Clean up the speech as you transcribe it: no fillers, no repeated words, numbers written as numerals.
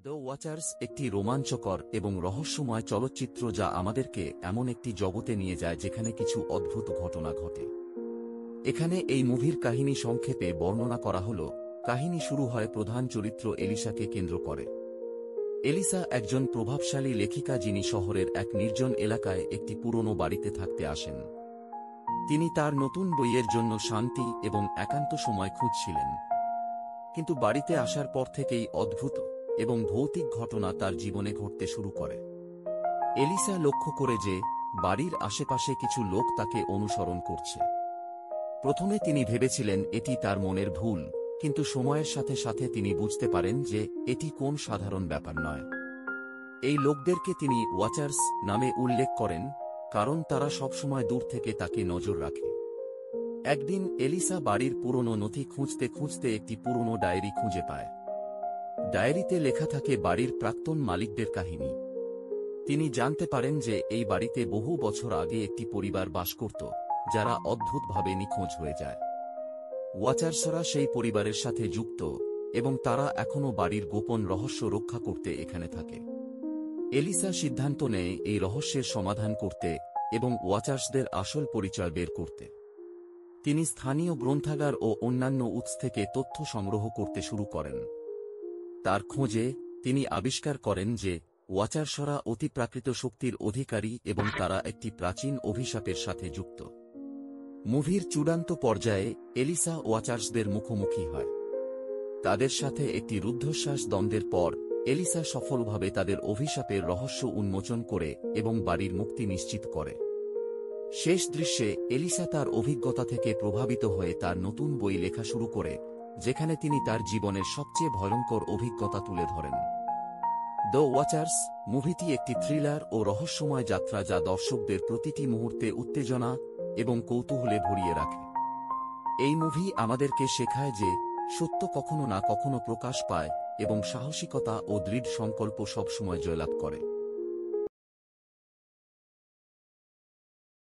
The watchers একটি রোমাঞ্চকর এবং রহস্যময় চলচ্চিত্র যা আমাদেরকে এমন একটি জগতে নিয়ে যায় যেখানে কিছু অদ্ভুত ঘটনা ঘটে। এখানে এই মুভির কাহিনী সংক্ষেপে বর্ণনা করা হল। কাহিনী শুরু হয় প্রধান চরিত্র এলিসাকে কেন্দ্র করে। এলিসা একজন প্রভাবশালী লেখিকা যিনি শহরের এক নির্জন এলাকায় একটি পুরনো বাড়িতে থাকতে আসেন। তিনি তার নতুন বইয়ের জন্য শান্তি এবং একান্ত সময় খুঁজছিলেন। কিন্তু বাড়িতে আসার পর থেকেই অদ্ভুত এবং ভৌতিক ঘটনা তার জীবনে ঘটতে শুরু করে। এলিসা লক্ষ্য করে যে বাড়ির আশেপাশে কিছু লোক তাকে অনুসরণ করছে। প্রথমে তিনি ভেবেছিলেন এটি তার মনের ভুল, কিন্তু সময়ের সাথে সাথে তিনি বুঝতে পারেন যে এটি কোন সাধারণ ব্যাপার নয়। এই লোকদেরকে তিনি ওয়াচার্স নামে উল্লেখ করেন, কারণ তারা সবসময় দূর থেকে তাকে নজর রাখে। একদিন এলিসা বাড়ির পুরনো নথি খুঁজতে খুঁজতে একটি পুরনো ডায়েরি খুঁজে পায়। ডায়েরিতে লেখা থাকে বাড়ির প্রাক্তন মালিকদের কাহিনী। তিনি জানতে পারেন যে এই বাড়িতে বহু বছর আগে একটি পরিবার বাস করত, যারা অদ্ভুতভাবে নিখোঁজ হয়ে যায়। ওয়াচার্সরা সেই পরিবারের সাথে যুক্ত এবং তারা এখনও বাড়ির গোপন রহস্য রক্ষা করতে এখানে থাকে। এলিসা সিদ্ধান্ত নেয় এই রহস্যের সমাধান করতে এবং ওয়াচার্সদের আসল পরিচয় বের করতে। তিনি স্থানীয় গ্রন্থাগার ও অন্যান্য উৎস থেকে তথ্য সংগ্রহ করতে শুরু করেন। তার খোঁজে তিনি আবিষ্কার করেন যে ওয়াচার্সরা অতিপ্রাকৃত শক্তির অধিকারী এবং তারা একটি প্রাচীন অভিশাপের সাথে যুক্ত। মুভির চূড়ান্ত পর্যায়ে এলিসা ওয়াচার্সদের মুখোমুখি হয়। তাদের সাথে একটি রুদ্ধশ্বাস দ্বন্দ্বের পর এলিসা সফলভাবে তাদের অভিশাপের রহস্য উন্মোচন করে এবং বাড়ির মুক্তি নিশ্চিত করে। শেষ দৃশ্যে এলিসা তার অভিজ্ঞতা থেকে প্রভাবিত হয়ে তার নতুন বই লেখা শুরু করে, যেখানে তিনি তার জীবনের সবচেয়ে ভয়ঙ্কর অভিজ্ঞতা তুলে ধরেন। দ্য ওয়াচার্স মুভিটি একটি থ্রিলার ও রহস্যময় যাত্রা যা দর্শকদের প্রতিটি মুহূর্তে উত্তেজনা এবং কৌতূহলে ভরিয়ে রাখে। এই মুভি আমাদেরকে শেখায় যে সত্য কখনো না কখনো প্রকাশ পায় এবং সাহসিকতা ও দৃঢ় সংকল্প সবসময় জয়লাভ করে।